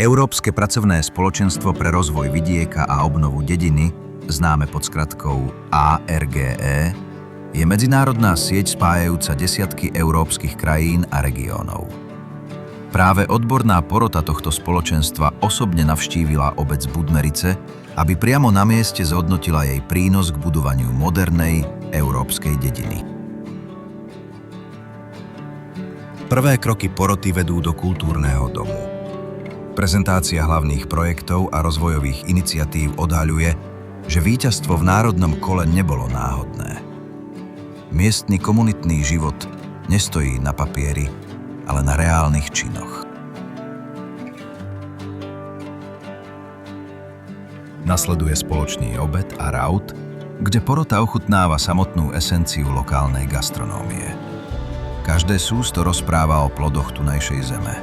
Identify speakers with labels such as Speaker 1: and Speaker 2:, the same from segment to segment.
Speaker 1: Európske pracovné spoločenstvo pre rozvoj vidieka a obnovu dediny, známe pod skratkou ARGE, je medzinárodná sieť spájajúca desiatky európskych krajín a regiónov. Práve odborná porota tohto spoločenstva osobne navštívila obec Budmerice, aby priamo na mieste zhodnotila jej prínos k budovaniu modernej európskej dediny. Prvé kroky poroty vedú do kultúrneho domu. Prezentácia hlavných projektov a rozvojových iniciatív odhaľuje, že víťazstvo v národnom kole nebolo náhodné. Miestny komunitný život nestojí na papieri, ale na reálnych činoch. Nasleduje spoločný obed a raut, kde porota ochutnáva samotnú esenciu lokálnej gastronómie. Každé sústo rozpráva o plodoch tunajšej zeme.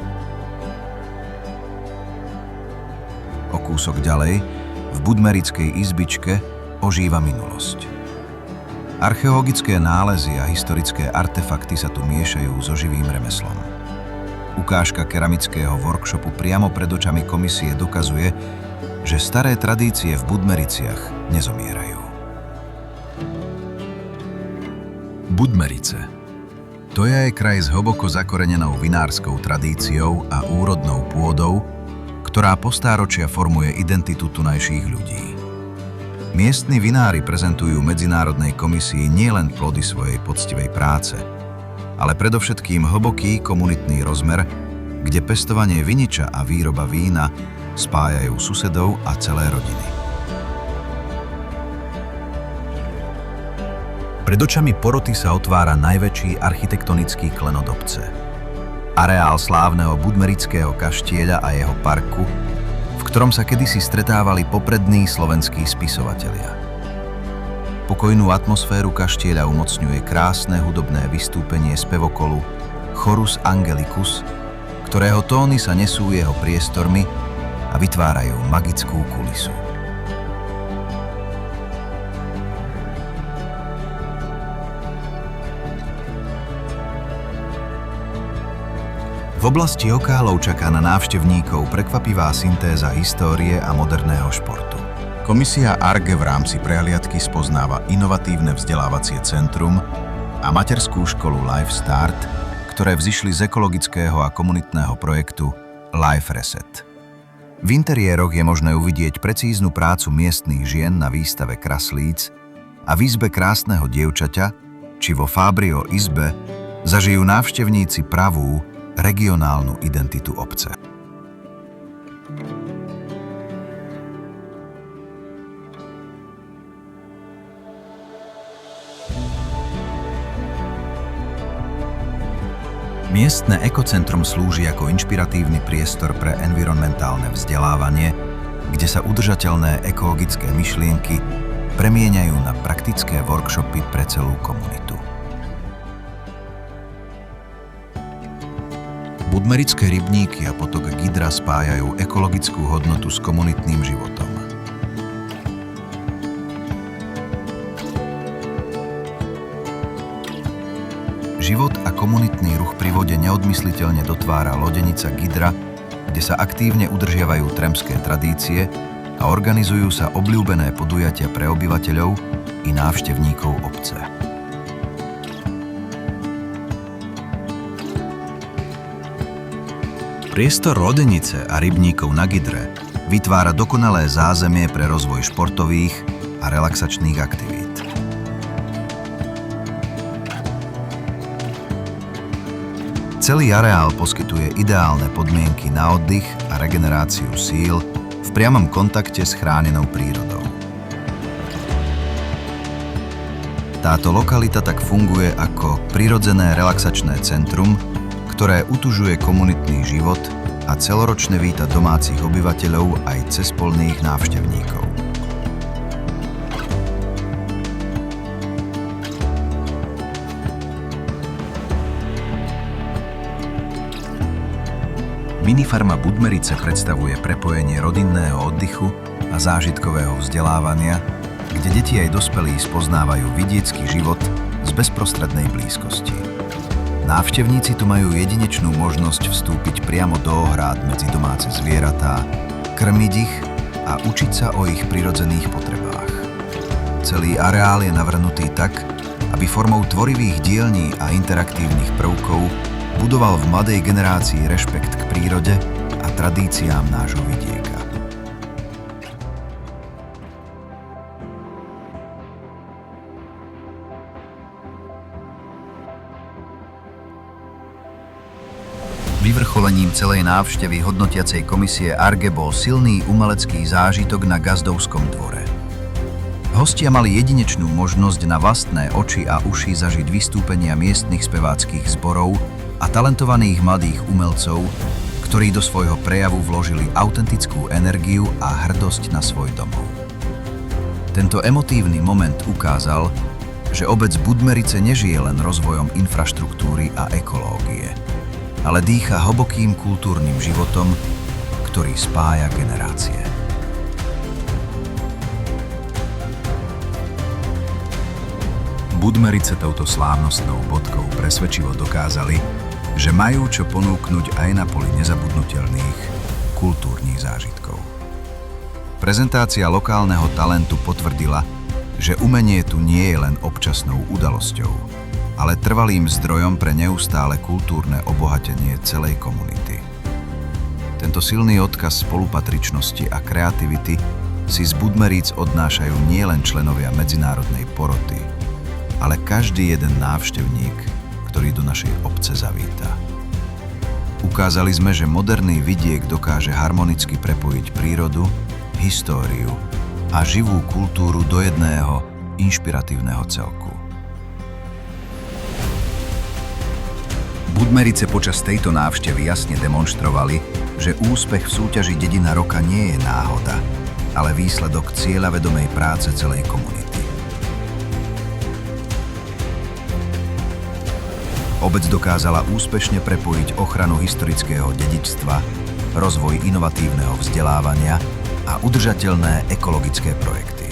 Speaker 1: O kúsok ďalej, v budmerickej izbičke, ožíva minulosť. Archeologické nálezy a historické artefakty sa tu miešajú so živým remeslom. Ukážka keramického workshopu priamo pred očami komisie dokazuje, že staré tradície v Budmericiach nezomierajú. Budmerice. To je kraj s hlboko zakorenenou vinárskou tradíciou a úrodnou pôdou, ktorá po stáročia formuje identitu tunajších ľudí. Miestni vinári prezentujú Medzinárodnej komisii nielen plody svojej poctivej práce, ale predovšetkým hlboký komunitný rozmer, kde pestovanie viniča a výroba vína spájajú susedov a celé rodiny. Pred očami poroty sa otvára najväčší architektonický klenot obce. Areál slávneho budmerického kaštieľa a jeho parku, v ktorom sa kedysi stretávali poprední slovenskí spisovatelia. Pokojnú atmosféru kaštieľa umocňuje krásne hudobné vystúpenie spevokolu Chorus Angelicus, ktorého tóny sa nesú jeho priestormi a vytvárajú magickú kulisu. V oblasti Okálov čaká na návštevníkov prekvapivá syntéza histórie a moderného športu. Komisia ARGE v rámci prehliadky spoznáva inovatívne vzdelávacie centrum a materskú školu Life Start, ktoré vzišli z ekologického a komunitného projektu Life Reset. V interiéroch je možné uvidieť precíznu prácu miestnych žien na výstave kraslíc a v izbe krásneho dievčaťa, či vo Fabrio izbe, zažijú návštevníci pravú, regionálnu identitu obce. Miestne ekocentrum slúži ako inšpiratívny priestor pre environmentálne vzdelávanie, kde sa udržateľné ekologické myšlienky premieňajú na praktické workshopy pre celú komunitu. Budmerické rybníky a potok Gidra spájajú ekologickú hodnotu s komunitným životom. Život a komunitný ruch pri vode neodmysliteľne dotvára lodenica Gidra, kde sa aktívne udržiavajú tremské tradície a organizujú sa obľúbené podujatia pre obyvateľov i návštevníkov obce. Priestor lodenice a rybníkov na Gidre vytvára dokonalé zázemie pre rozvoj športových a relaxačných aktivít. Celý areál poskytuje ideálne podmienky na oddych a regeneráciu síl v priamom kontakte s chránenou prírodou. Táto lokalita tak funguje ako prirodzené relaxačné centrum, ktoré utužuje komunitný život a celoročne víta domácich obyvateľov aj cezpolných návštevníkov. Minifarma Budmerice predstavuje prepojenie rodinného oddychu a zážitkového vzdelávania, kde deti aj dospelí spoznávajú vidiecký život z bezprostrednej blízkosti. Návštevníci tu majú jedinečnú možnosť vstúpiť priamo do ohrád medzi domáce zvieratá, krmiť ich a učiť sa o ich prirodzených potrebách. Celý areál je navrhnutý tak, aby formou tvorivých dielní a interaktívnych prvkov budoval v mladej generácii rešpekt k prírode a tradíciám nášho vidieka. Vyvrcholením celej návštevy hodnotiacej komisie ARGE bol silný umelecký zážitok na Gazdovskom dvore. Hostia mali jedinečnú možnosť na vlastné oči a uši zažiť vystúpenia miestnych speváckych zborov a talentovaných mladých umelcov, ktorí do svojho prejavu vložili autentickú energiu a hrdosť na svoj domov. Tento emotívny moment ukázal, že obec Budmerice nežije len rozvojom infraštruktúry a ekológie, ale dýcha hlbokým kultúrnym životom, ktorý spája generácie. Budmerice touto slávnostnou bodkou presvedčivo dokázali, že majú čo ponúknuť aj na poli nezabudnutelných kultúrnych zážitkov. Prezentácia lokálneho talentu potvrdila, že umenie tu nie je len občasnou udalosťou, ale trvalým zdrojom pre neustále kultúrne obohatenie celej komunity. Tento silný odkaz spolupatričnosti a kreativity si z Budmeríc odnášajú nielen členovia medzinárodnej poroty, ale každý jeden návštevník, ktorý do našej obce zavíta. Ukázali sme, že moderný vidiek dokáže harmonicky prepojiť prírodu, históriu a živú kultúru do jedného inšpiratívneho celku. Budmerice počas tejto návštevy jasne demonštrovali, že úspech v súťaži Dedina roka nie je náhoda, ale výsledok cieľavedomej práce celej komunity. Obec dokázala úspešne prepojiť ochranu historického dedičstva, rozvoj inovatívneho vzdelávania a udržateľné ekologické projekty.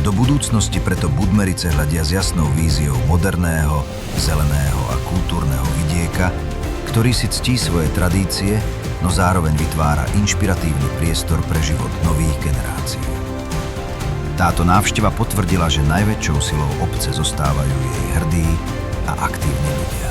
Speaker 1: Do budúcnosti preto Budmerice hľadia s jasnou víziou moderného, zeleného a kultúrneho vidieka, ktorý si ctí svoje tradície, no zároveň vytvára inšpiratívny priestor pre život nových generácií. Táto návšteva potvrdila, že najväčšou silou obce zostávajú jej hrdí a aktívni ľudia.